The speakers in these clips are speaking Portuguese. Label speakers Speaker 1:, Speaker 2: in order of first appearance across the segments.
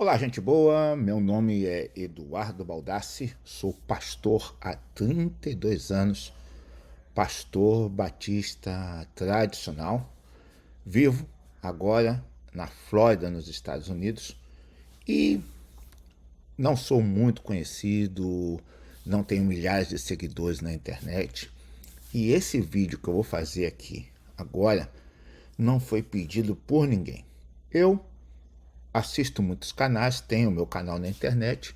Speaker 1: Olá, gente boa. Meu nome é Eduardo Baldassi, sou pastor há 32 anos, pastor batista tradicional. Vivo agora na Flórida, nos Estados Unidos, e não sou muito conhecido, não tenho milhares de seguidores na internet. E esse vídeo que eu vou fazer aqui agora não foi pedido por ninguém. Eu assisto muitos canais, tenho meu canal na internet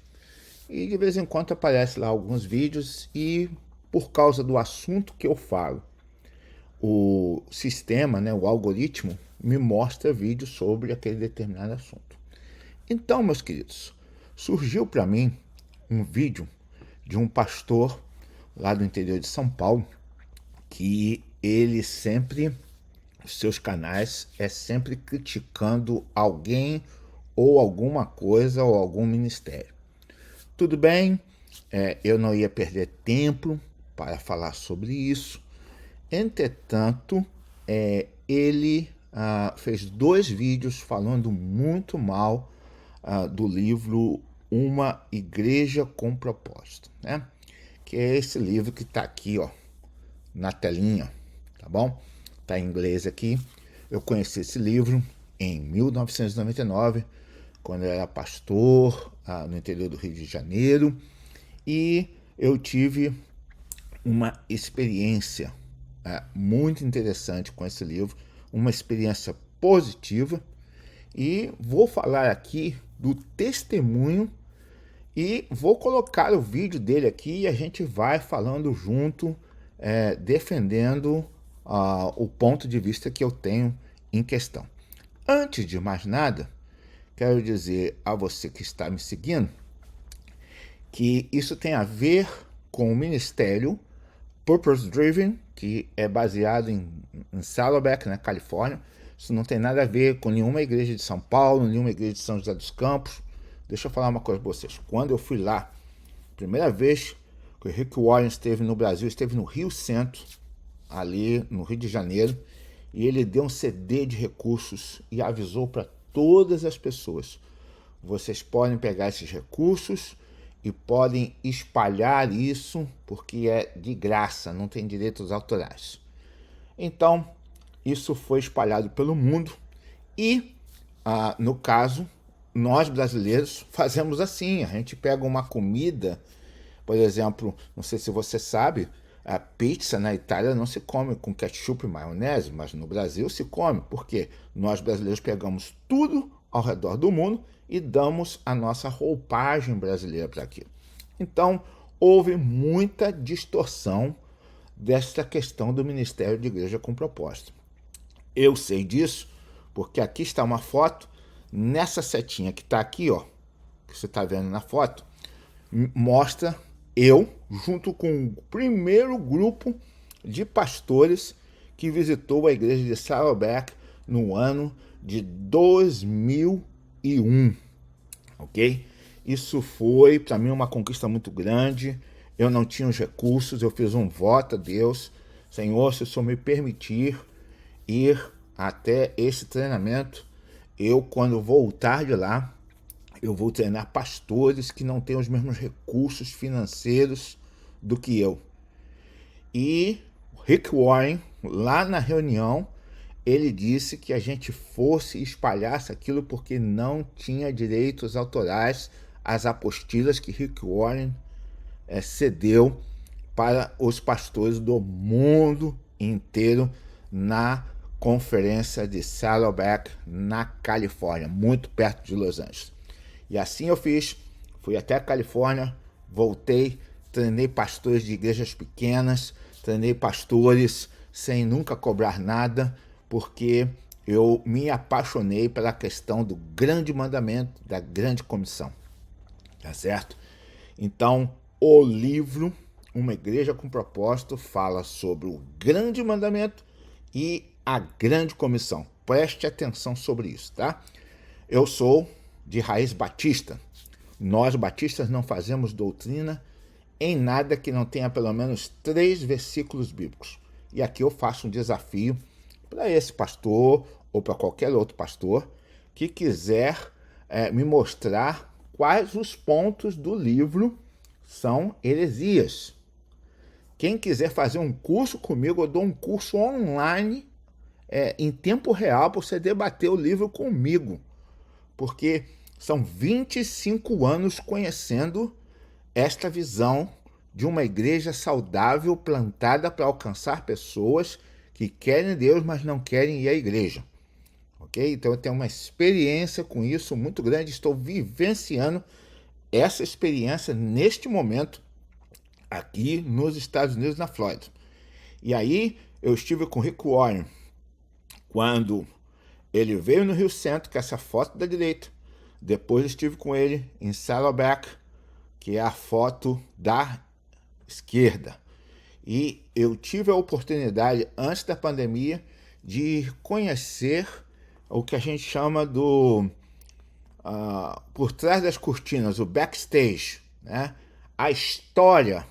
Speaker 1: e de vez em quando aparece lá alguns vídeos e por causa do assunto que eu falo, o sistema, o algoritmo, me mostra vídeos sobre aquele determinado assunto. Então, meus queridos, surgiu para mim um vídeo de um pastor lá do interior de São Paulo que ele sempre, os seus canais, é sempre criticando alguém ou alguma coisa ou algum ministério. Tudo bem, eu não ia perder tempo para falar sobre isso. Entretanto, ele fez 2 vídeos falando muito mal do livro Uma Igreja com Propósito, né? Que é esse livro que está aqui, ó, na telinha, tá bom? Está em inglês aqui. Eu conheci esse livro em 1999, quando eu era pastor no interior do Rio de Janeiro, e eu tive uma experiência muito interessante com esse livro, uma experiência positiva, e vou falar aqui do testemunho e vou colocar o vídeo dele aqui e a gente vai falando junto, defendendo o ponto de vista que eu tenho em questão. Antes de mais nada, quero dizer a você que está me seguindo que isso tem a ver com o ministério Purpose Driven, que é baseado em Saddleback, na Califórnia. Isso não tem nada a ver com nenhuma igreja de São Paulo, nenhuma igreja de São José dos Campos. Deixa eu falar uma coisa para vocês. Quando eu fui lá, primeira vez que o Rick Warren esteve no Brasil, esteve no Rio Centro, ali no Rio de Janeiro, e ele deu um CD de recursos e avisou para todas as pessoas: vocês podem pegar esses recursos e podem espalhar isso, porque é de graça, não tem direitos autorais. Então, isso foi espalhado pelo mundo e, no caso, nós brasileiros fazemos assim: a gente pega uma comida, por exemplo, não sei se você sabe, a pizza na Itália não se come com ketchup e maionese, mas no Brasil se come, porque nós brasileiros pegamos tudo ao redor do mundo e damos a nossa roupagem brasileira para aquilo. Então, houve muita distorção desta questão do Ministério de Igreja com Propósito. Eu sei disso porque aqui está uma foto, nessa setinha que está aqui, ó, que você está vendo na foto, mostra eu junto com o primeiro grupo de pastores que visitou a igreja de Saddleback no ano de 2001, ok? Isso foi, para mim, uma conquista muito grande. Eu não tinha os recursos, eu fiz um voto a Deus: Senhor, se o Senhor me permitir ir até esse treinamento, eu, quando voltar de lá, eu vou treinar pastores que não têm os mesmos recursos financeiros do que eu. E Rick Warren, lá na reunião, ele disse que a gente fosse e espalhasse aquilo porque não tinha direitos autorais às apostilas que Rick Warren cedeu para os pastores do mundo inteiro na conferência de Saddleback, na Califórnia, muito perto de Los Angeles. E assim eu fiz, fui até a Califórnia, voltei, treinei pastores de igrejas pequenas, treinei pastores sem nunca cobrar nada, porque eu me apaixonei pela questão do grande mandamento, da grande comissão, tá certo? Então, o livro Uma Igreja com Propósito fala sobre o grande mandamento e a grande comissão. Preste atenção sobre isso, tá? Eu sou de raiz batista. Nós batistas não fazemos doutrina em nada que não tenha pelo menos 3 versículos bíblicos. E aqui eu faço um desafio para esse pastor ou para qualquer outro pastor que quiser me mostrar quais os pontos do livro são heresias. Quem quiser fazer um curso comigo, eu dou um curso online em tempo real para você debater o livro comigo, porque são 25 anos conhecendo esta visão de uma igreja saudável plantada para alcançar pessoas que querem Deus, mas não querem ir à igreja. Ok? Então eu tenho uma experiência com isso muito grande, estou vivenciando essa experiência neste momento aqui nos Estados Unidos, na Flórida. E aí eu estive com o Rick Warren quando ele veio no Rio Centro, que é essa foto da direita. Depois eu estive com ele em Saddleback, que é a foto da esquerda. E eu tive a oportunidade, antes da pandemia, de conhecer o que a gente chama do por trás das cortinas, o backstage, né? A história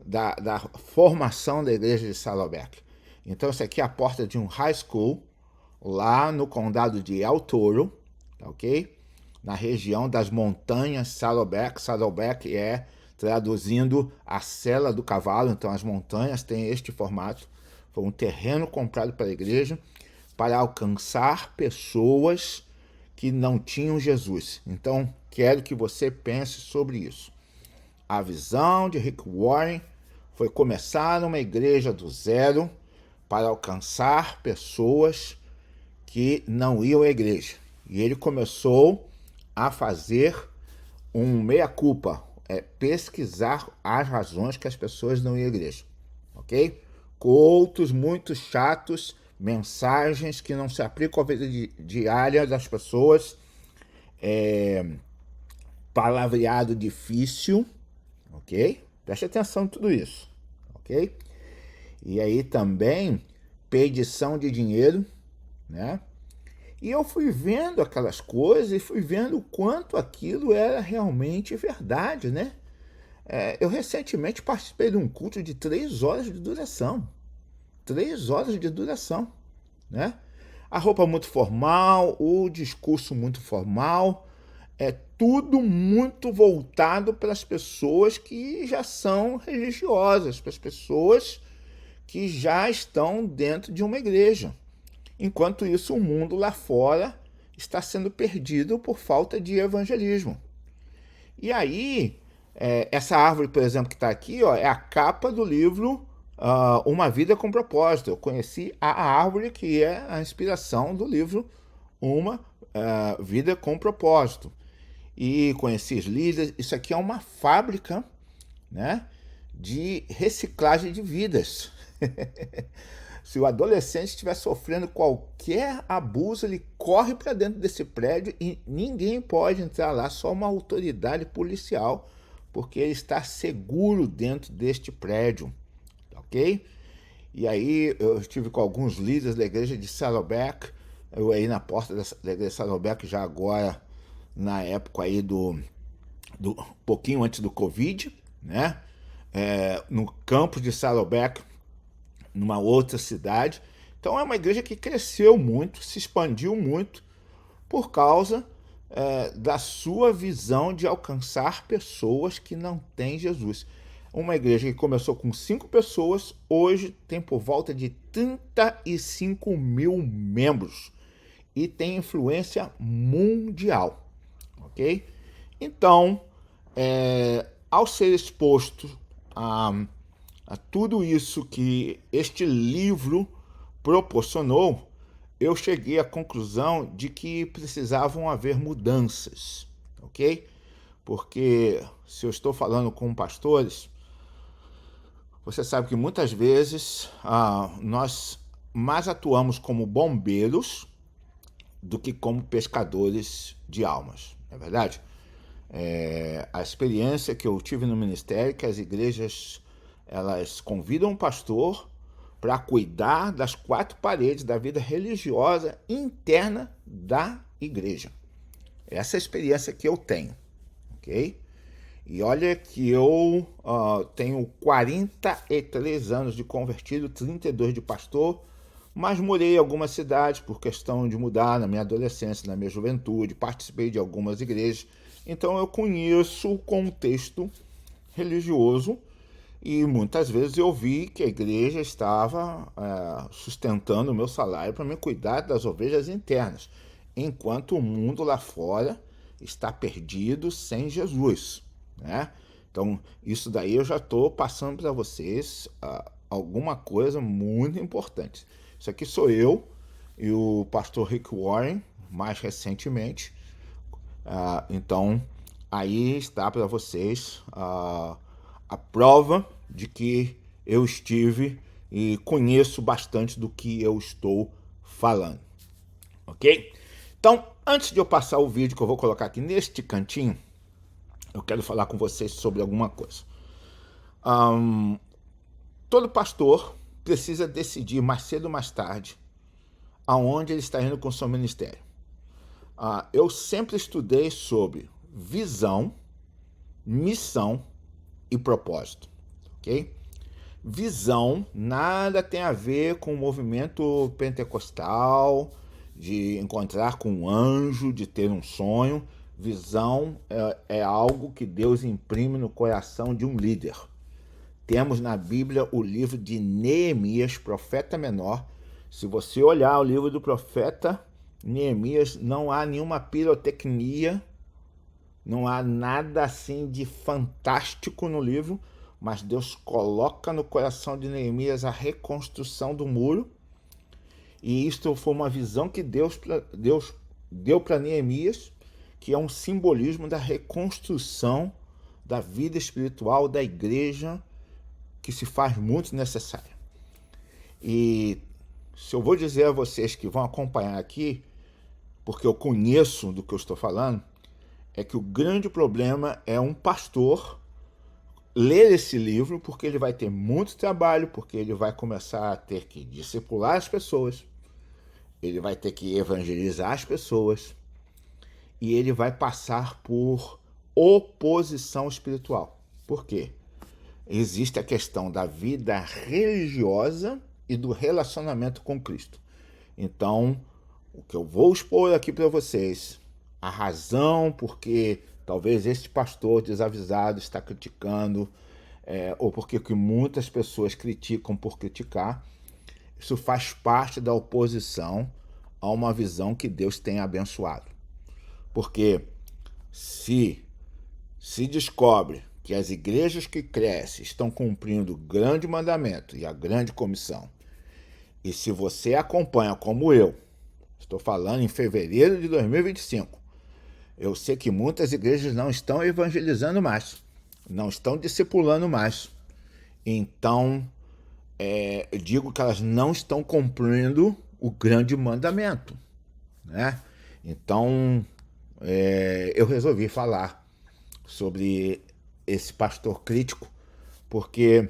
Speaker 1: da formação da igreja de Saddleback. Então, essa aqui é a porta de um high school, lá no condado de El Toro, ok? Na região das montanhas Saddleback. Saddleback é, traduzindo, a sela do cavalo. Então, as montanhas têm este formato. Foi um terreno comprado para a igreja para alcançar pessoas que não tinham Jesus. Então, quero que você pense sobre isso. A visão de Rick Warren foi começar uma igreja do zero para alcançar pessoas que não iam à igreja. E ele começou a fazer um meia-culpa, pesquisar as razões que as pessoas não iam à igreja. Ok? Cultos muito chatos, mensagens que não se aplicam à vida diária das pessoas, palavreado difícil, ok? Preste atenção em tudo isso, ok? E aí também pedição de dinheiro, né? E eu fui vendo aquelas coisas e fui vendo o quanto aquilo era realmente verdade, né? Eu recentemente participei de um culto de 3 horas de duração. 3 horas de duração, né? A roupa muito formal, o discurso muito formal, tudo muito voltado para as pessoas que já são religiosas, para as pessoas que já estão dentro de uma igreja. Enquanto isso, o mundo lá fora está sendo perdido por falta de evangelismo. E aí, essa árvore, por exemplo, que está aqui, ó, é a capa do livro Uma Vida com Propósito. Eu conheci a árvore que é a inspiração do livro Uma Vida com Propósito. E conheci os líderes. Isso aqui é uma fábrica, né, de reciclagem de vidas. Se o adolescente estiver sofrendo qualquer abuso, ele corre para dentro desse prédio e ninguém pode entrar lá, só uma autoridade policial, porque ele está seguro dentro deste prédio, ok? E aí eu estive com alguns líderes da igreja de Saddleback, eu aí na porta da igreja de Saddleback, já agora na época aí do pouquinho antes do Covid, né? No campus de Saddleback, numa outra cidade. Então é uma igreja que cresceu muito, se expandiu muito por causa da sua visão de alcançar pessoas que não têm Jesus. Uma igreja que começou com 5 pessoas, hoje tem por volta de 35 mil membros e tem influência mundial, ok? Então, ao ser exposto a tudo isso que este livro proporcionou, eu cheguei à conclusão de que precisavam haver mudanças, ok? Porque se eu estou falando com pastores, você sabe que muitas vezes nós mais atuamos como bombeiros do que como pescadores de almas, não é verdade? A experiência que eu tive no ministério é que as igrejas elas convidam um pastor para cuidar das 4 paredes da vida religiosa interna da igreja. Essa é a experiência que eu tenho, ok? E olha que eu tenho 43 anos de convertido, 32 de pastor, mas morei em algumas cidades por questão de mudar na minha adolescência, na minha juventude, participei de algumas igrejas, então eu conheço o contexto religioso e muitas vezes eu vi que a igreja estava sustentando o meu salário para me cuidar das ovelhas internas, enquanto o mundo lá fora está perdido sem Jesus, né? Então, isso daí eu já estou passando para vocês alguma coisa muito importante. Isso aqui sou eu e o pastor Rick Warren, mais recentemente. Então, aí está para vocês a prova de que eu estive e conheço bastante do que eu estou falando. Ok? Então, antes de eu passar o vídeo que eu vou colocar aqui neste cantinho, eu quero falar com vocês sobre alguma coisa. Todo pastor precisa decidir mais cedo ou mais tarde aonde ele está indo com o seu ministério. Eu sempre estudei sobre visão, missão e propósito, ok? Visão nada tem a ver com o movimento pentecostal, de encontrar com um anjo, de ter um sonho. Visão é algo que Deus imprime no coração de um líder. Temos na Bíblia o livro de Neemias, profeta menor. Se você olhar o livro do profeta Neemias, não há nenhuma pirotecnia, não há nada assim de fantástico no livro, mas Deus coloca no coração de Neemias a reconstrução do muro. E isto foi uma visão que Deus deu para Neemias, que é um simbolismo da reconstrução da vida espiritual da igreja, que se faz muito necessária. E se eu vou dizer a vocês que vão acompanhar aqui, porque eu conheço do que eu estou falando, é que o grande problema é um pastor ler esse livro, porque ele vai ter muito trabalho, porque ele vai começar a ter que discipular as pessoas, ele vai ter que evangelizar as pessoas, e ele vai passar por oposição espiritual. Por quê? Existe a questão da vida religiosa e do relacionamento com Cristo. Então, o que eu vou expor aqui para vocês, a razão porque talvez este pastor desavisado está criticando, ou porque que muitas pessoas criticam por criticar, isso faz parte da oposição a uma visão que Deus tem abençoado. Porque se descobre que as igrejas que crescem estão cumprindo o grande mandamento e a grande comissão, e se você acompanha como eu, estou falando em fevereiro de 2025, eu sei que muitas igrejas não estão evangelizando mais, não estão discipulando mais. Então, eu digo que elas não estão cumprindo o grande mandamento, né? Então, eu resolvi falar sobre esse pastor crítico, porque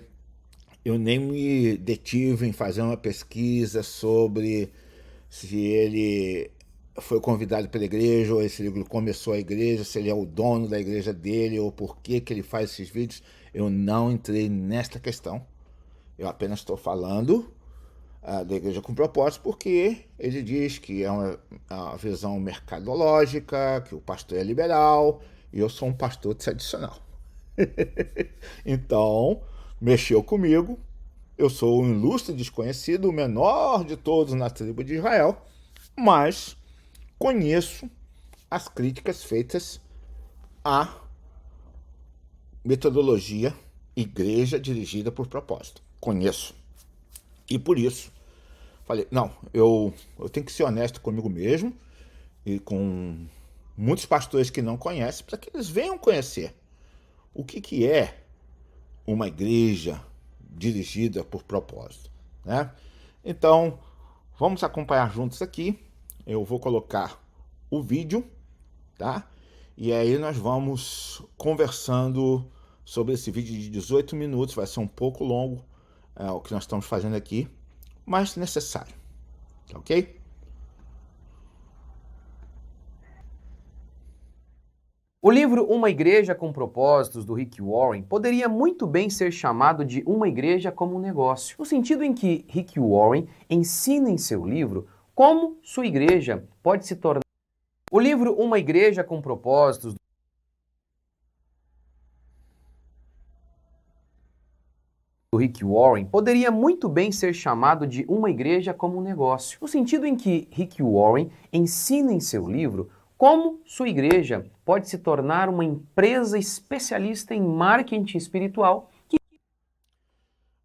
Speaker 1: eu nem me detive em fazer uma pesquisa sobre se ele foi convidado pela igreja, ou se ele começou a igreja, se ele é o dono da igreja dele, ou por que ele faz esses vídeos. Eu não entrei nesta questão. Eu apenas estou falando da igreja com propósito, porque ele diz que é uma visão mercadológica, que o pastor é liberal, e eu sou um pastor tradicional. Então, mexeu comigo. Eu sou um ilustre desconhecido, o menor de todos na tribo de Israel, mas conheço as críticas feitas à metodologia igreja dirigida por propósito. Conheço. E por isso, falei, não, eu tenho que ser honesto comigo mesmo e com muitos pastores que não conhecem, para que eles venham conhecer o que é uma igreja dirigida por propósito, né? Então, vamos acompanhar juntos aqui. Eu vou colocar o vídeo, tá? E aí nós vamos conversando sobre esse vídeo de 18 minutos. Vai ser um pouco longo, o que nós estamos fazendo aqui, mas necessário, ok?
Speaker 2: O livro Uma Igreja com Propósitos, do Rick Warren, poderia muito bem ser chamado de Uma Igreja como um Negócio, no sentido em que Rick Warren ensina em seu livro como sua igreja pode se tornar. O livro Uma Igreja com Propósitos, do Rick Warren, poderia muito bem ser chamado de Uma Igreja como um Negócio, no sentido em que Rick Warren ensina em seu livro como sua igreja pode se tornar uma empresa especialista em marketing espiritual.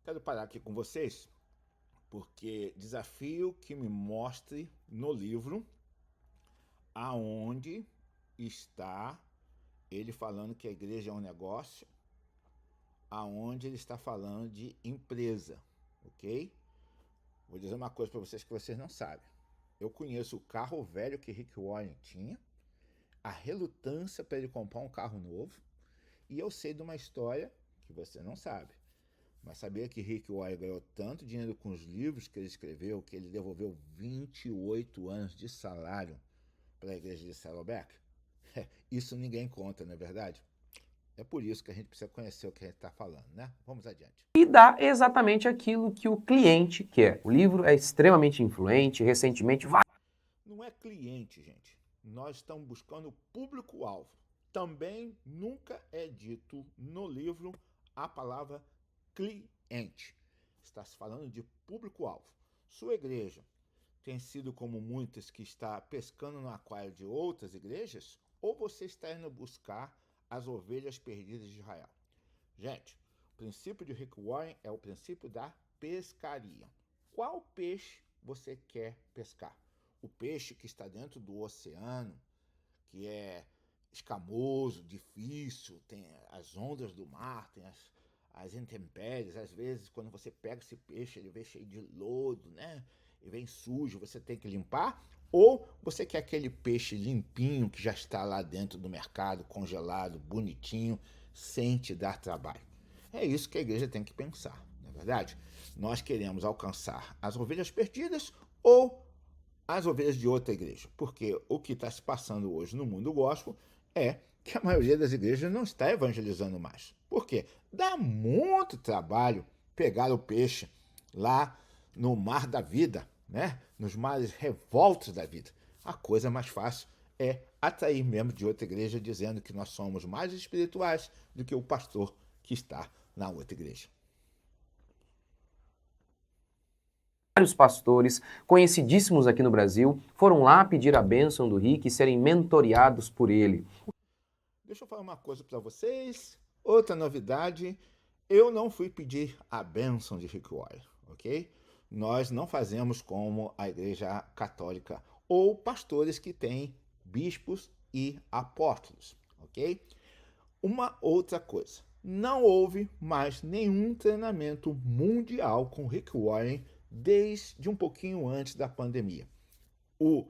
Speaker 1: Quero parar aqui com vocês porque desafio que me mostre no livro aonde está ele falando que a igreja é um negócio, aonde ele está falando de empresa, ok? Vou dizer uma coisa para vocês que vocês não sabem. Eu conheço o carro velho que Rick Warren tinha, a relutância para ele comprar um carro novo, e eu sei de uma história que você não sabe. Mas sabia que Rick Warren ganhou tanto dinheiro com os livros que ele escreveu que ele devolveu 28 anos de salário para a igreja de Saddleback? Isso ninguém conta, não é verdade? É por isso que a gente precisa conhecer o que a gente está falando, né? Vamos adiante.
Speaker 2: E dá exatamente aquilo que o cliente quer. O livro é extremamente influente, recentemente.
Speaker 1: Não é cliente, gente. Nós estamos buscando o público-alvo. Também nunca é dito no livro a palavra cliente. Está se falando de público-alvo. Sua igreja tem sido como muitas que está pescando no aquário de outras igrejas? Ou você está indo buscar as ovelhas perdidas de Israel? Gente, o princípio de Rick Warren é o princípio da pescaria. Qual peixe você quer pescar? O peixe que está dentro do oceano, que é escamoso, difícil, tem as ondas do mar, tem as intempéries. Às vezes, quando você pega esse peixe, ele vem cheio de lodo, né? E vem sujo, você tem que limpar. Ou você quer aquele peixe limpinho que já está lá dentro do mercado, congelado, bonitinho, sem te dar trabalho? É isso que a igreja tem que pensar, não é verdade? Nós queremos alcançar as ovelhas perdidas ou as ovelhas de outra igreja? Porque o que está se passando hoje no mundo gospel é que a maioria das igrejas não está evangelizando mais. Por quê? Dá muito trabalho pegar o peixe lá no mar da vida, né? Nos mares revoltos da vida. A coisa mais fácil é atrair membros de outra igreja dizendo que nós somos mais espirituais do que o pastor que está na outra igreja.
Speaker 2: Vários pastores conhecidíssimos aqui no Brasil foram lá pedir a bênção do Rick e serem mentoreados por ele.
Speaker 1: Deixa eu falar uma coisa para vocês. Outra novidade, eu não fui pedir a bênção de Rick Warren, ok? Nós não fazemos como a Igreja Católica ou pastores que têm bispos e apóstolos, ok? Uma outra coisa, não houve mais nenhum treinamento mundial com Rick Warren desde um pouquinho antes da pandemia. O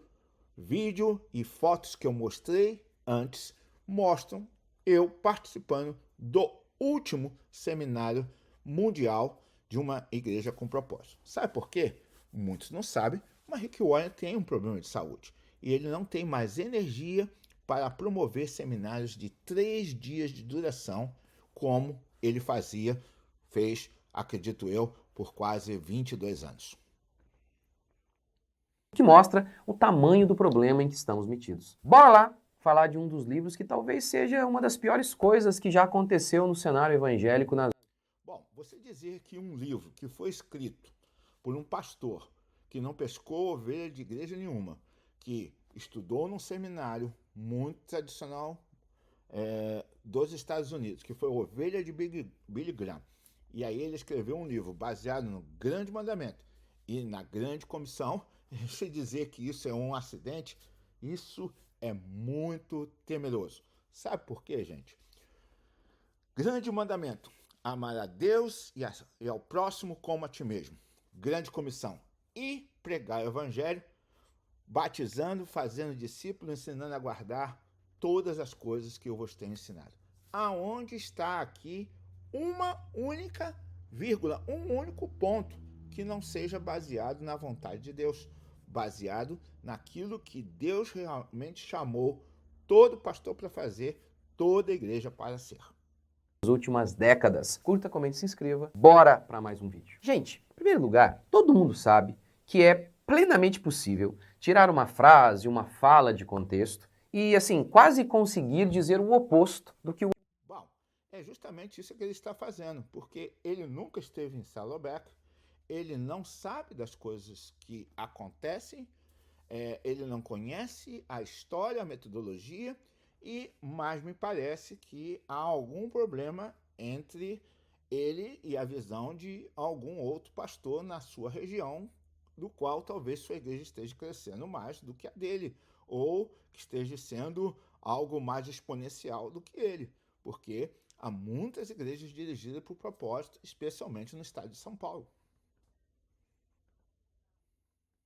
Speaker 1: vídeo e fotos que eu mostrei antes mostram eu participando do último seminário mundial de uma igreja com propósito. Sabe por quê? Muitos não sabem, mas Rick Warren tem um problema de saúde e ele não tem mais energia para promover seminários de 3 dias de duração, como ele fez, acredito eu, por quase 22 anos.
Speaker 2: Que mostra o tamanho do problema em que estamos metidos. Bora lá falar de um dos livros que talvez seja uma das piores coisas que já aconteceu no cenário evangélico nas...
Speaker 1: Bom, você dizer que um livro que foi escrito por um pastor que não pescou ovelha de igreja nenhuma, que estudou num seminário muito tradicional dos Estados Unidos, que foi Ovelha de Billy Graham, e aí ele escreveu um livro baseado no Grande Mandamento e na Grande Comissão, se dizer que isso é um acidente, isso é muito temeroso. Sabe por quê, gente? Grande Mandamento: amar a Deus e ao próximo como a ti mesmo. Grande Comissão: e pregar o Evangelho, batizando, fazendo discípulos, ensinando a guardar todas as coisas que eu vos tenho ensinado. Aonde está aqui uma única vírgula, um único ponto que não seja baseado na vontade de Deus, baseado naquilo que Deus realmente chamou todo pastor para fazer, toda igreja para ser.
Speaker 2: Nas últimas décadas. Curta, comente, se inscreva. Bora para mais um vídeo. Gente, em primeiro lugar, todo mundo sabe que é plenamente possível tirar uma frase, uma fala de contexto e, assim, quase conseguir dizer o oposto do que o...
Speaker 1: Bom, é justamente isso que ele está fazendo, porque ele nunca esteve em Saddleback, ele não sabe das coisas que acontecem, ele não conhece a história, a metodologia, e mais me parece que há algum problema entre ele e a visão de algum outro pastor na sua região, do qual talvez sua igreja esteja crescendo mais do que a dele, ou que esteja sendo algo mais exponencial do que ele, porque há muitas igrejas dirigidas por propósito, especialmente no estado de São Paulo.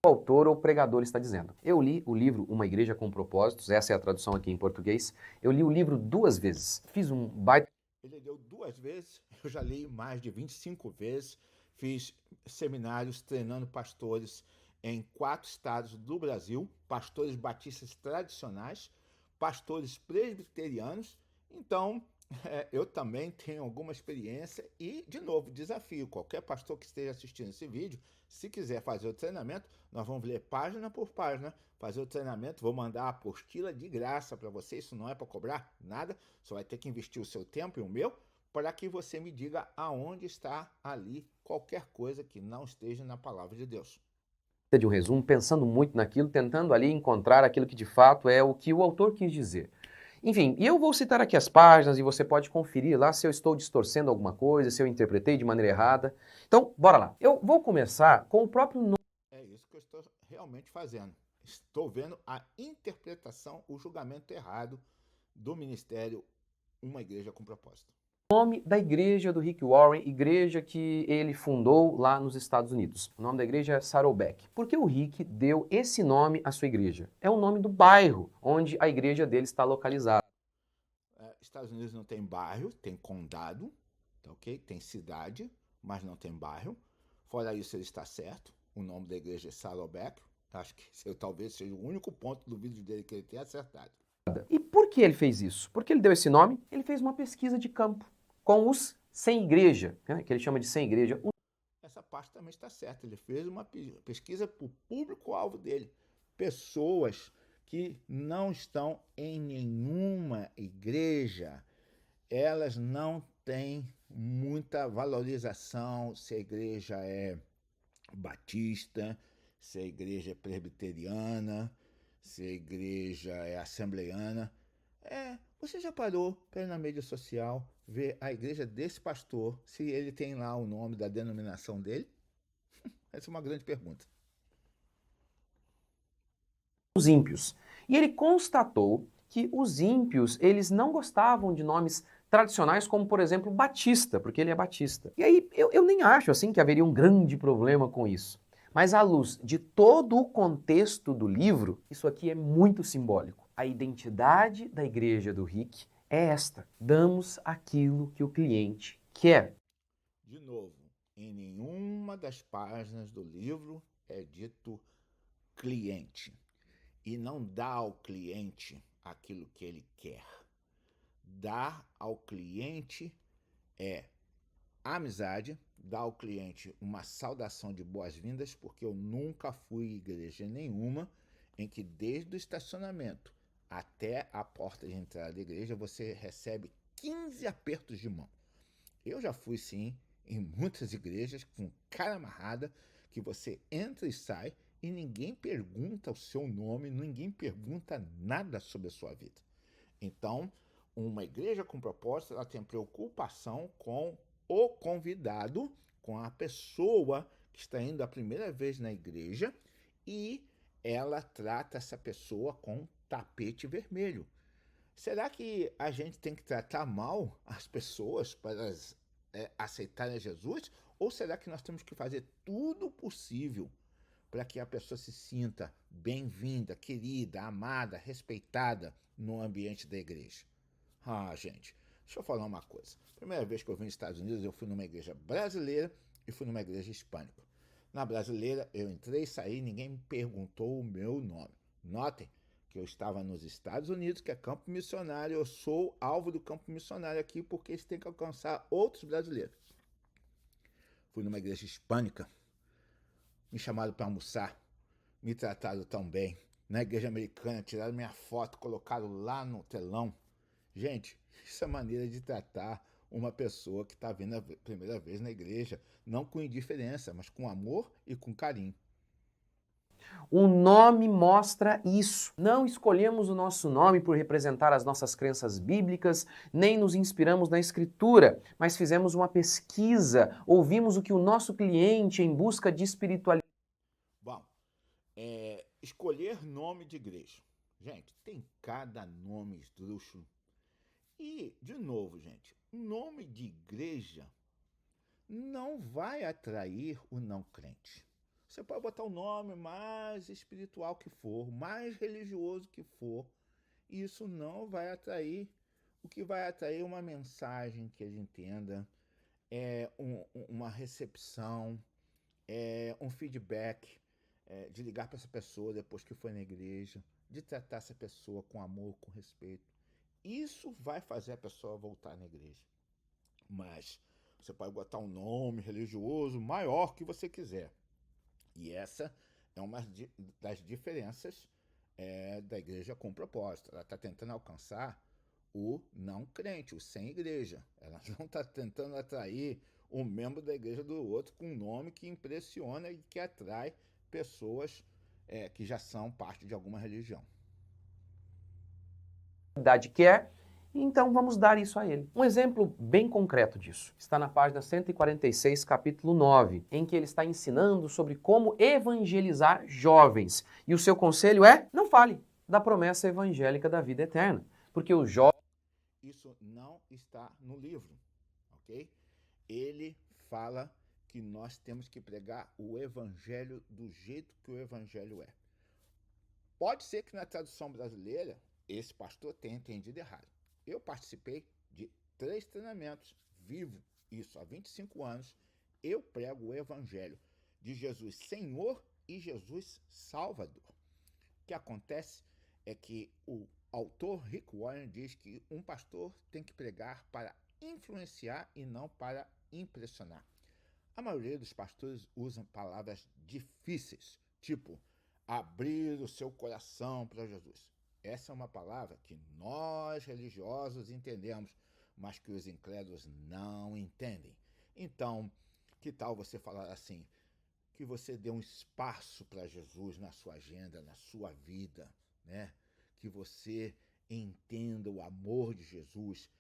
Speaker 2: autor ou pregador está dizendo. Eu li o livro Uma Igreja com Propósitos, essa é a tradução aqui em português. Eu li o livro 2 vezes. Fiz um baita...
Speaker 1: Ele leu 2 vezes, eu já li mais de 25 vezes, fiz seminários treinando pastores em 4 estados do Brasil, pastores batistas tradicionais, pastores presbiterianos, então eu também tenho alguma experiência e, de novo, desafio qualquer pastor que esteja assistindo esse vídeo, se quiser fazer o treinamento, nós vamos ler página por página, fazer o treinamento, vou mandar a apostila de graça para você, isso não é para cobrar nada, só vai ter que investir o seu tempo e o meu, para que você me diga aonde está ali qualquer coisa que não esteja na palavra de Deus.
Speaker 2: De um resumo, pensando muito naquilo, tentando ali encontrar aquilo que de fato é o que o autor quis dizer. Enfim, e eu vou citar aqui as páginas e você pode conferir lá se eu estou distorcendo alguma coisa, se eu interpretei de maneira errada. Então, bora lá. Eu vou começar com o próprio nome.
Speaker 1: É isso que eu estou realmente fazendo. Estou vendo a interpretação, o julgamento errado do ministério Uma Igreja com Propósito.
Speaker 2: Nome da igreja do Rick Warren, igreja que ele fundou lá nos Estados Unidos. O nome da igreja é Saddleback. Por que o Rick deu esse nome à sua igreja? É o nome do bairro onde a igreja dele está localizada.
Speaker 1: Estados Unidos não tem bairro, tem condado, tá ok? Tem cidade, mas não tem bairro. Fora isso, ele está certo. O nome da igreja é Saddleback. Acho que esse talvez seja o único ponto do vídeo dele que ele tenha acertado.
Speaker 2: E por que ele fez isso? Por que ele deu esse nome? Ele fez uma pesquisa de campo com os sem igreja, né, que ele chama de sem igreja.
Speaker 1: Essa parte também está certa. Ele fez uma pesquisa para o público-alvo dele. Pessoas que não estão em nenhuma igreja, elas não têm muita valorização se a igreja é batista, se a igreja é presbiteriana, se a igreja é assembleiana. Você já parou para ir na mídia social ver a igreja desse pastor, se ele tem lá o nome da denominação dele? Essa é uma grande pergunta.
Speaker 2: Os ímpios. E ele constatou que os ímpios, eles não gostavam de nomes tradicionais como, por exemplo, Batista, porque ele é batista. E aí, eu nem acho assim que haveria um grande problema com isso. Mas à luz de todo o contexto do livro, isso aqui é muito simbólico. A identidade da igreja do Rick é esta: damos aquilo que o cliente quer.
Speaker 1: De novo, em nenhuma das páginas do livro é dito cliente. E não dá ao cliente aquilo que ele quer. Dar ao cliente é amizade, dar ao cliente uma saudação de boas-vindas, porque eu nunca fui em igreja nenhuma em que desde o estacionamento até a porta de entrada da igreja você recebe 15 apertos de mão. Eu já fui sim em muitas igrejas com cara amarrada, que você entra e sai e ninguém pergunta o seu nome, ninguém pergunta nada sobre a sua vida. Então, uma igreja com propósito, ela tem preocupação com o convidado, com a pessoa que está indo a primeira vez na igreja, e ela trata essa pessoa com tapete vermelho. Será que a gente tem que tratar mal as pessoas para elas aceitarem Jesus? Ou será que nós temos que fazer tudo o possível para que a pessoa se sinta bem-vinda, querida, amada, respeitada no ambiente da igreja? Gente, deixa eu falar uma coisa. Primeira vez que eu vim nos Estados Unidos, eu fui numa igreja brasileira e fui numa igreja hispânica. Na brasileira, eu entrei e saí, ninguém me perguntou o meu nome. Notem, que eu estava nos Estados Unidos, que é campo missionário, eu sou alvo do campo missionário aqui porque eles têm que alcançar outros brasileiros. Fui numa igreja hispânica, me chamaram para almoçar, me trataram tão bem. Na igreja americana, tiraram minha foto, colocaram lá no telão. Gente, isso é maneira de tratar uma pessoa que está vindo a primeira vez na igreja, não com indiferença, mas com amor e com carinho.
Speaker 2: O nome mostra isso. Não escolhemos o nosso nome por representar as nossas crenças bíblicas, nem nos inspiramos na Escritura, mas fizemos uma pesquisa, ouvimos o que o nosso cliente em busca de espiritualidade.
Speaker 1: Bom, escolher nome de igreja. Gente, tem cada nome esdrúxulo. E, de novo, gente, nome de igreja não vai atrair o não crente. Você pode botar o nome mais espiritual que for, mais religioso que for, e isso não vai atrair. O que vai atrair é uma mensagem que ele entenda, uma recepção, um feedback, de ligar para essa pessoa depois que foi na igreja, de tratar essa pessoa com amor, com respeito. Isso vai fazer a pessoa voltar na igreja. Mas você pode botar um nome religioso maior que você quiser. E essa é uma das diferenças da igreja com propósito. Ela está tentando alcançar o não crente, o sem igreja. Ela não está tentando atrair um membro da igreja do outro com um nome que impressiona e que atrai pessoas que já são parte de alguma religião.
Speaker 2: Quer, então vamos dar isso a ele. Um exemplo bem concreto disso está na página 146, capítulo 9, em que ele está ensinando sobre como evangelizar jovens. E o seu conselho é: não fale da promessa evangélica da vida eterna, porque o jovem...
Speaker 1: Isso não está no livro, ok? Ele fala que nós temos que pregar o evangelho do jeito que o evangelho é. Pode ser que na tradução brasileira esse pastor tenha entendido errado. Eu participei de 3 treinamentos, vivo isso há 25 anos. Eu prego o evangelho de Jesus Senhor e Jesus Salvador. O que acontece é que o autor Rick Warren diz que um pastor tem que pregar para influenciar e não para impressionar. A maioria dos pastores usam palavras difíceis, tipo abrir o seu coração para Jesus. Essa é uma palavra que nós religiosos entendemos, mas que os incrédulos não entendem. Então, que tal você falar assim, que você dê um espaço para Jesus na sua agenda, na sua vida, né? Que você entenda o amor de Jesus,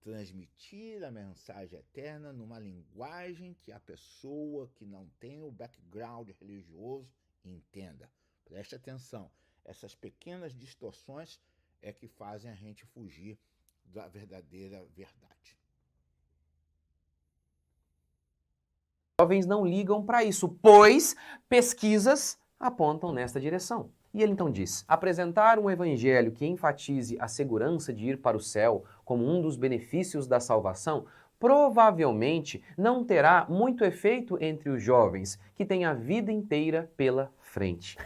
Speaker 1: transmitir a mensagem eterna numa linguagem que a pessoa que não tem o background religioso entenda. Preste atenção, essas pequenas distorções é que fazem a gente fugir da verdadeira verdade.
Speaker 2: Jovens não ligam para isso, pois pesquisas apontam nesta direção. E ele então diz: apresentar um evangelho que enfatize a segurança de ir para o céu como um dos benefícios da salvação provavelmente não terá muito efeito entre os jovens que têm a vida inteira pela frente.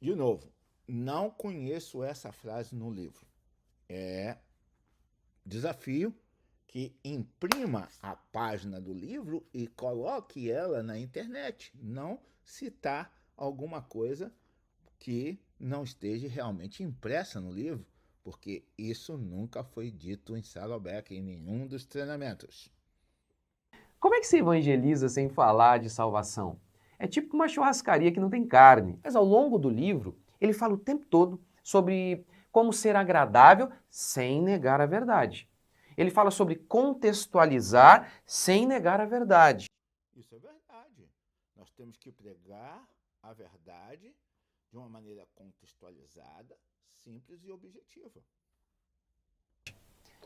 Speaker 1: De novo, não conheço essa frase no livro. É desafio que imprima a página do livro e coloque ela na internet. Não citar alguma coisa que não esteja realmente impressa no livro, porque isso nunca foi dito em Saddleback em nenhum dos treinamentos.
Speaker 2: Como é que se evangeliza sem falar de salvação? É tipo uma churrascaria que não tem carne. Mas ao longo do livro, ele fala o tempo todo sobre como ser agradável sem negar a verdade. Ele fala sobre contextualizar sem negar a verdade.
Speaker 1: Isso é verdade. Nós temos que pregar a verdade de uma maneira contextualizada, simples e objetiva.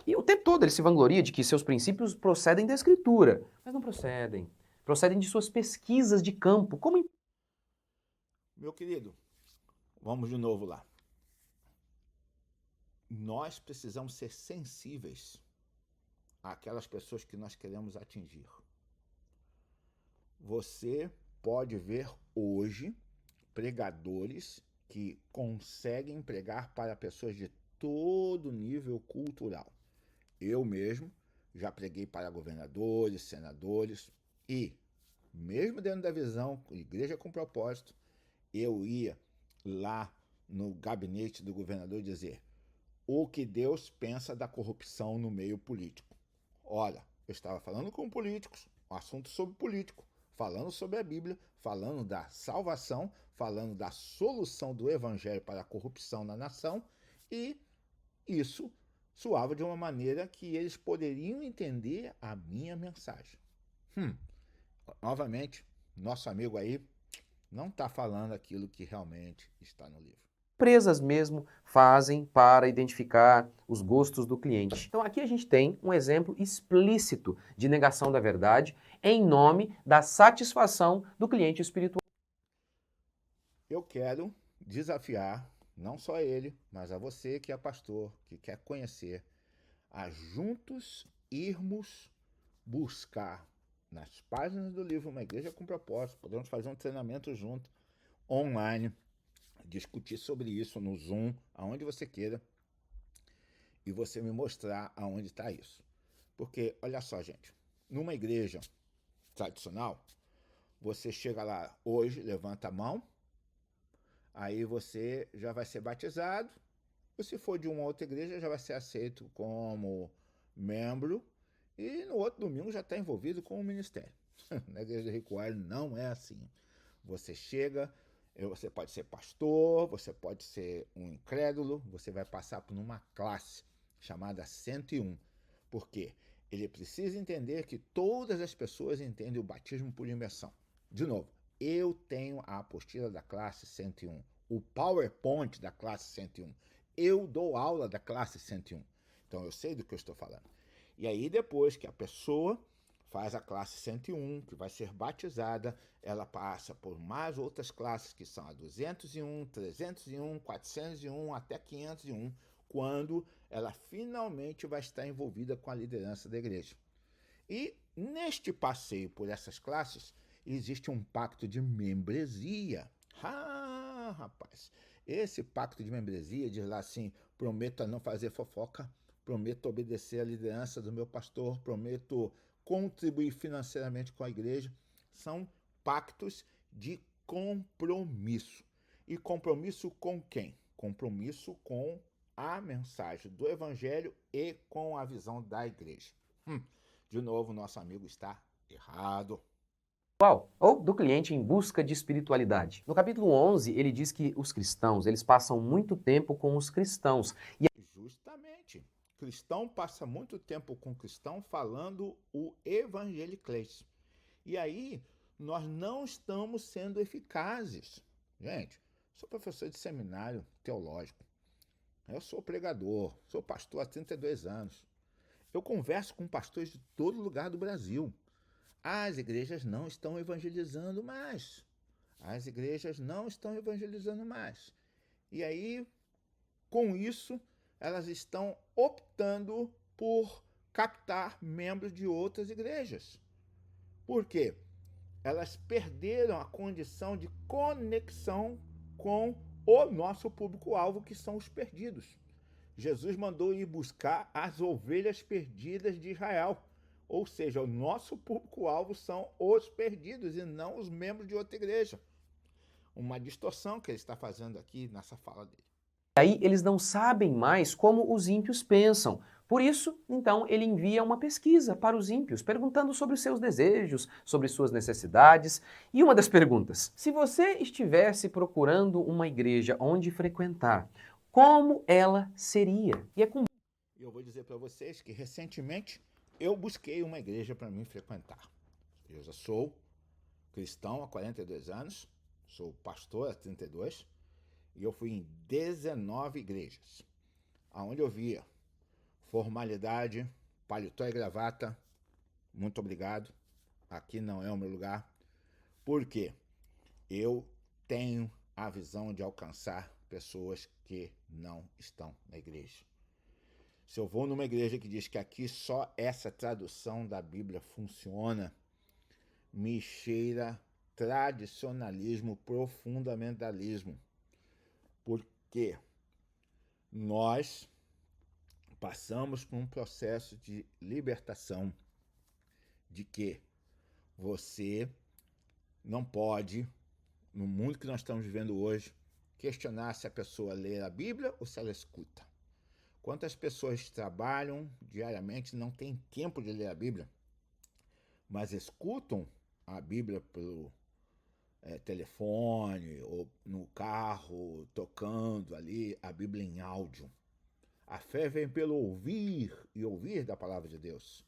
Speaker 2: E o tempo todo ele se vangloria de que seus princípios procedem da Escritura, mas não procedem. Procedem de suas pesquisas de campo.
Speaker 1: Meu querido, vamos de novo lá. Nós precisamos ser sensíveis àquelas pessoas que nós queremos atingir. Você pode ver hoje pregadores que conseguem pregar para pessoas de todo nível cultural. Eu mesmo já preguei para governadores, senadores e, mesmo dentro da visão Igreja com Propósito, eu ia lá no gabinete do governador dizer o que Deus pensa da corrupção no meio político. Olha, eu estava falando com políticos, um assunto sobre político, falando sobre a Bíblia, falando da salvação, falando da solução do evangelho para a corrupção na nação, e isso soava de uma maneira que eles poderiam entender a minha mensagem. Novamente, nosso amigo aí não está falando aquilo que realmente está no livro.
Speaker 2: Empresas mesmo fazem para identificar os gostos do cliente. Então aqui a gente tem um exemplo explícito de negação da verdade em nome da satisfação do cliente espiritual.
Speaker 1: Eu quero desafiar não só ele, mas a você que é pastor, que quer conhecer, a juntos irmos buscar nas páginas do livro Uma Igreja com Propósito. Podemos fazer um treinamento junto, online, discutir sobre isso no Zoom, aonde você queira, e você me mostrar aonde está isso. Porque, olha só, gente, numa igreja tradicional, você chega lá hoje, levanta a mão, aí você já vai ser batizado, ou se for de uma outra igreja, já vai ser aceito como membro, e no outro domingo já está envolvido com o ministério. Na igreja do Rick Warren não é assim. Você chega, você pode ser pastor, você pode ser um incrédulo, você vai passar por uma classe chamada 101. Por quê? Ele precisa entender que todas as pessoas entendem o batismo por imersão. De novo, eu tenho a apostila da classe 101, o PowerPoint da classe 101. Eu dou aula da classe 101. Então eu sei do que eu estou falando. E aí depois que a pessoa faz a classe 101, que vai ser batizada, ela passa por mais outras classes, que são a 201, 301, 401, até 501, quando ela finalmente vai estar envolvida com a liderança da igreja. E neste passeio por essas classes, existe um pacto de membresia. Ah, rapaz, esse pacto de membresia diz lá assim, prometo a não fazer fofoca, prometo obedecer à liderança do meu pastor, prometo contribuir financeiramente com a igreja. São pactos de compromisso. E compromisso com quem? Compromisso com a mensagem do evangelho e com a visão da igreja. De novo, nosso amigo está errado.
Speaker 2: Ou do cliente em busca de espiritualidade. No capítulo 11, ele diz que os cristãos, eles passam muito tempo com os cristãos.
Speaker 1: Justamente. Cristão passa muito tempo com cristão falando o evangeliclês. E aí, nós não estamos sendo eficazes. Gente, sou professor de seminário teológico. Eu sou pregador, sou pastor há 32 anos. Eu converso com pastores de todo lugar do Brasil. As igrejas não estão evangelizando mais. As igrejas não estão evangelizando mais. E aí, com isso, elas estão optando por captar membros de outras igrejas. Por quê? Elas perderam a condição de conexão com o nosso público-alvo, que são os perdidos. Jesus mandou ir buscar as ovelhas perdidas de Israel. Ou seja, o nosso público-alvo são os perdidos e não os membros de outra igreja. Uma distorção que ele está fazendo aqui nessa fala dele.
Speaker 2: Aí eles não sabem mais como os ímpios pensam. Por isso, então, ele envia uma pesquisa para os ímpios, perguntando sobre os seus desejos, sobre suas necessidades. E uma das perguntas: se você estivesse procurando uma igreja onde frequentar, como ela seria? E é com
Speaker 1: Eu vou dizer para vocês que recentemente eu busquei uma igreja para mim frequentar. Eu já sou cristão há 42 anos, sou pastor há 32, e eu fui em 19 igrejas, aonde eu via formalidade, paletó e gravata, muito obrigado, aqui não é o meu lugar. Por quê? Eu tenho a visão de alcançar pessoas que não estão na igreja. Se eu vou numa igreja que diz que aqui só essa tradução da Bíblia funciona, me cheira tradicionalismo, profundamentalismo. Porque nós passamos por um processo de libertação de que você não pode, no mundo que nós estamos vivendo hoje, questionar se a pessoa lê a Bíblia ou se ela escuta. Quantas pessoas trabalham diariamente e não têm tempo de ler a Bíblia, mas escutam a Bíblia pelo telefone ou no carro, tocando ali a Bíblia em áudio. A fé vem pelo ouvir e ouvir da palavra de Deus.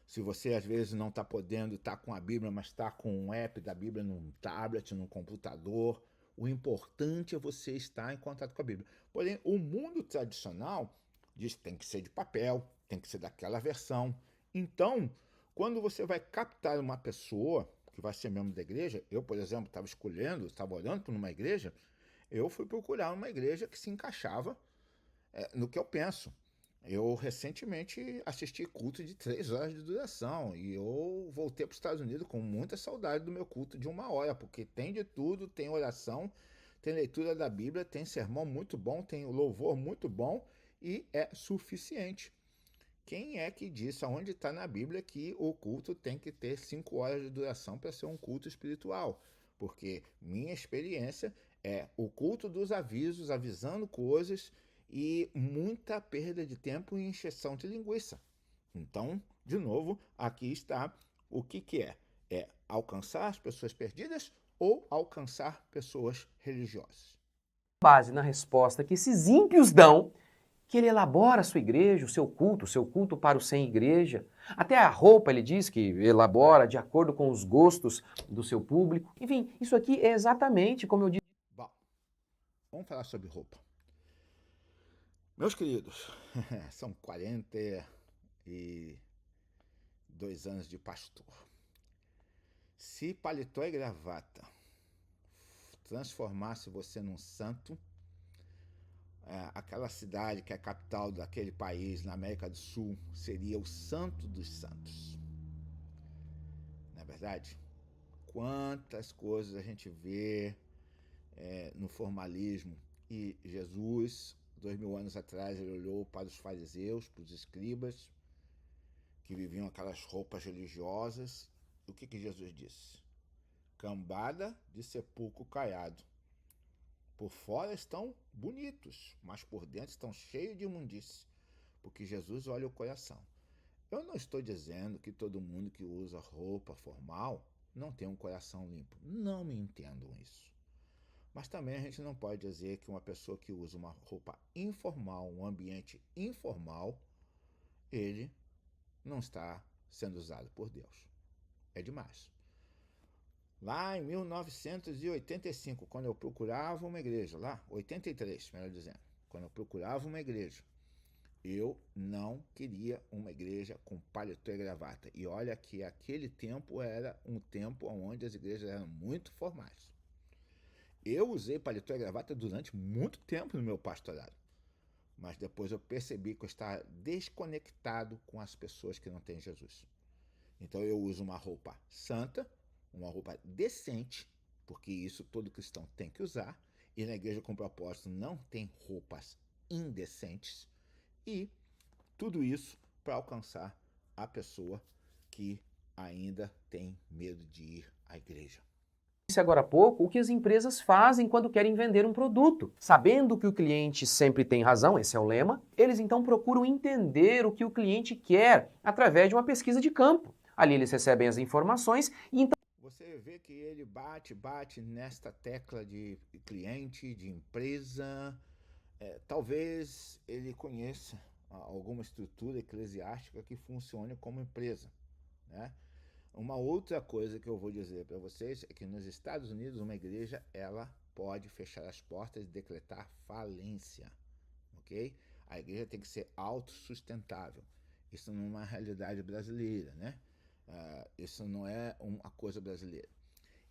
Speaker 1: Se você às vezes não está podendo estar com a Bíblia, mas está com um app da Bíblia num tablet, num computador, o importante é você estar em contato com a Bíblia. Porém, o mundo tradicional diz que tem que ser de papel, tem que ser daquela versão. Então, quando você vai captar uma pessoa que vai ser membro da igreja, eu, por exemplo, estava orando por uma igreja, eu fui procurar uma igreja que se encaixava no que eu penso. Eu recentemente assisti culto de 3 horas de duração e eu voltei para os Estados Unidos com muita saudade do meu culto de 1 hora, porque tem de tudo, tem oração, tem leitura da Bíblia, tem sermão muito bom, tem louvor muito bom e é suficiente. Quem é que disse, aonde está na Bíblia, que o culto tem que ter 5 horas de duração para ser um culto espiritual? Porque minha experiência é o culto dos avisos, avisando coisas e muita perda de tempo e encheção de linguiça. Então, de novo, aqui está o que é. É alcançar as pessoas perdidas ou alcançar pessoas religiosas?
Speaker 2: Base na resposta que esses ímpios dão, que ele elabora a sua igreja, o seu culto para o sem igreja. Até a roupa ele diz que elabora de acordo com os gostos do seu público. Enfim, isso aqui é exatamente como eu disse.
Speaker 1: Bom, vamos falar sobre roupa. Meus queridos, são 42 anos de pastor. Se paletó e gravata transformasse você num santo, aquela cidade que é a capital daquele país na América do Sul seria o santo dos santos. Não é verdade? Quantas coisas a gente vê no formalismo. E Jesus, 2000 anos atrás, ele olhou para os fariseus, para os escribas, que viviam aquelas roupas religiosas. O que Jesus disse? Cambada de sepulcro caiado. Por fora estão bonitos, mas por dentro estão cheios de imundície, porque Jesus olha o coração. Eu não estou dizendo que todo mundo que usa roupa formal não tem um coração limpo. Não me entendam isso. Mas também a gente não pode dizer que uma pessoa que usa uma roupa informal, um ambiente informal, ele não está sendo usado por Deus. É demais. Lá em 1985, quando eu procurava uma igreja, lá, 83, melhor dizendo, quando eu procurava uma igreja, eu não queria uma igreja com paletó e gravata. E olha que aquele tempo era um tempo onde as igrejas eram muito formais. Eu usei paletó e gravata durante muito tempo no meu pastorado. Mas depois eu percebi que eu estava desconectado com as pessoas que não têm Jesus. Então eu uso uma roupa santa, uma roupa decente, porque isso todo cristão tem que usar, e na igreja com propósito não tem roupas indecentes, e tudo isso para alcançar a pessoa que ainda tem medo de ir à igreja.
Speaker 2: Disse agora há pouco o que as empresas fazem quando querem vender um produto. Sabendo que o cliente sempre tem razão, esse é o lema, eles então procuram entender o que o cliente quer através de uma pesquisa de campo. Ali eles recebem as informações e então
Speaker 1: você vê que ele bate nesta tecla de cliente, de empresa. Talvez ele conheça alguma estrutura eclesiástica que funcione como empresa, né? Uma outra coisa que eu vou dizer para vocês é que nos Estados Unidos uma igreja ela pode fechar as portas e decretar falência, ok? A igreja tem que ser autossustentável. Isso não é uma realidade brasileira, né? Isso não é uma coisa brasileira.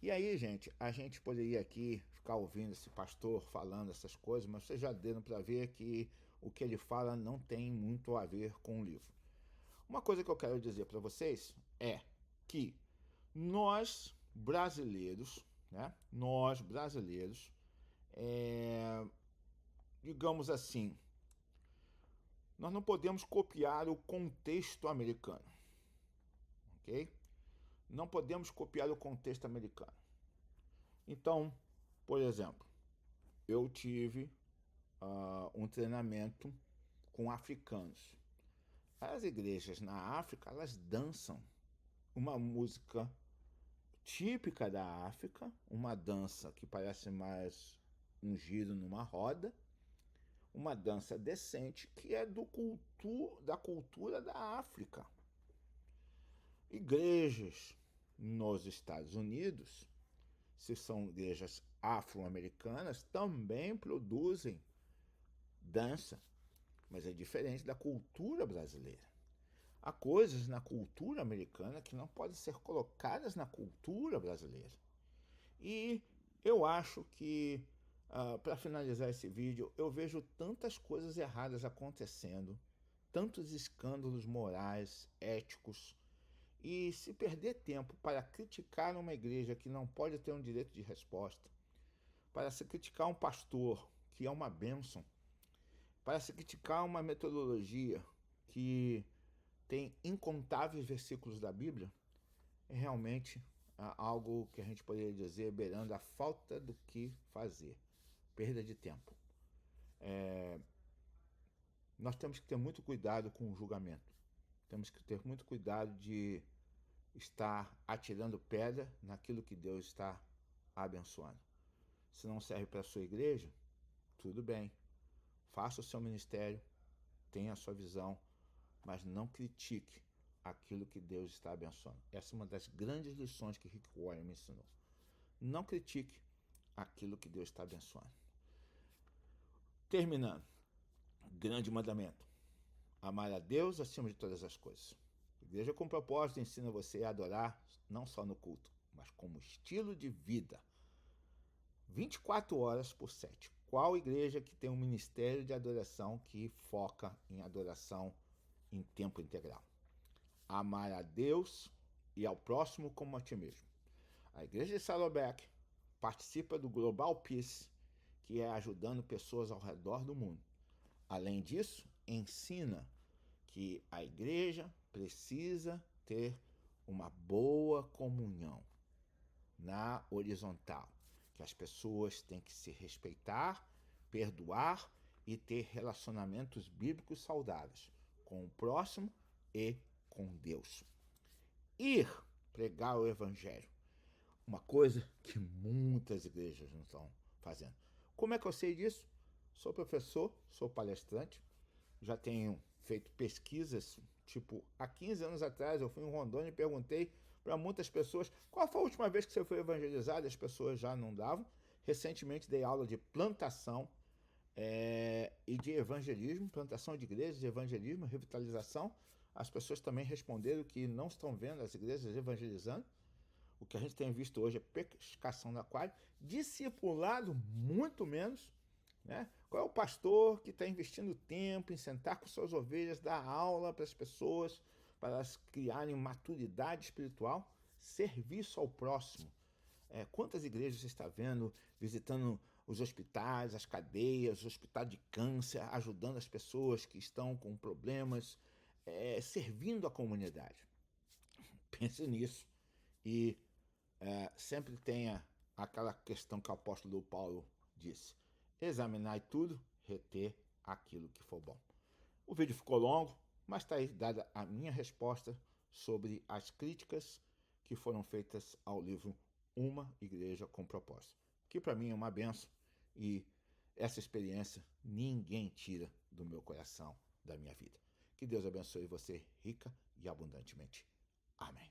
Speaker 1: E aí, gente, a gente poderia aqui ficar ouvindo esse pastor falando essas coisas, mas vocês já deram para ver que o que ele fala não tem muito a ver com o livro. Uma coisa que eu quero dizer para vocês é que nós brasileiros, né, digamos assim, nós não podemos copiar o contexto americano, ok? Não podemos copiar o contexto americano. Então, por exemplo, eu tive um treinamento com africanos. As igrejas na África, elas dançam uma música típica da África, uma dança que parece mais um giro numa roda, uma dança decente que é da cultura da África. Igrejas nos Estados Unidos, se são igrejas afro-americanas, também produzem dança, mas é diferente da cultura brasileira. Há coisas na cultura americana que não podem ser colocadas na cultura brasileira. E eu acho que, para finalizar esse vídeo, eu vejo tantas coisas erradas acontecendo, tantos escândalos morais, éticos, e se perder tempo para criticar uma igreja que não pode ter um direito de resposta, para se criticar um pastor que é uma bênção, para se criticar uma metodologia que tem incontáveis versículos da Bíblia, é realmente algo que a gente poderia dizer beirando a falta do que fazer, perda de tempo. Nós temos que ter muito cuidado com o julgamento, temos que ter muito cuidado de estar atirando pedra naquilo que Deus está abençoando. Se não serve para a sua igreja, tudo bem, faça o seu ministério, tenha a sua visão, mas não critique aquilo que Deus está abençoando. Essa é uma das grandes lições que Rick Warren me ensinou. Não critique aquilo que Deus está abençoando. Terminando, grande mandamento: amar a Deus acima de todas as coisas. A Igreja com Propósito ensina você a adorar não só no culto, mas como estilo de vida. 24 horas por 7. Qual igreja que tem um ministério de adoração que foca em adoração em tempo integral? Amar a Deus e ao próximo como a ti mesmo. A igreja de Saddleback participa do Global Peace, que é ajudando pessoas ao redor do mundo. Além disso, ensina que a igreja precisa ter uma boa comunhão na horizontal, que as pessoas têm que se respeitar, perdoar e ter relacionamentos bíblicos saudáveis com o próximo e com Deus. Ir pregar o evangelho, uma coisa que muitas igrejas não estão fazendo. Como é que eu sei disso? Sou professor, sou palestrante, já tenho feito pesquisas, tipo, há 15 anos atrás eu fui em Rondônia e perguntei para muitas pessoas qual foi a última vez que você foi evangelizado, e as pessoas já não davam. Recentemente dei aula de plantação e de evangelismo, plantação de igrejas, de evangelismo, revitalização. As pessoas também responderam que não estão vendo as igrejas evangelizando. O que a gente tem visto hoje é pescação no aquário, discipulado muito menos. Né? Qual é o pastor que está investindo tempo em sentar com suas ovelhas, dar aula para as pessoas, para elas criarem maturidade espiritual? Serviço ao próximo. Quantas igrejas você está vendo visitando os hospitais, as cadeias, o hospital de câncer, ajudando as pessoas que estão com problemas, servindo a comunidade? Pense nisso e sempre tenha aquela questão que o apóstolo Paulo disse: examinai tudo, reter aquilo que for bom. O vídeo ficou longo, mas está aí dada a minha resposta sobre as críticas que foram feitas ao livro Uma Igreja com Propósito, que para mim é uma benção e essa experiência ninguém tira do meu coração, da minha vida. Que Deus abençoe você rica e abundantemente. Amém.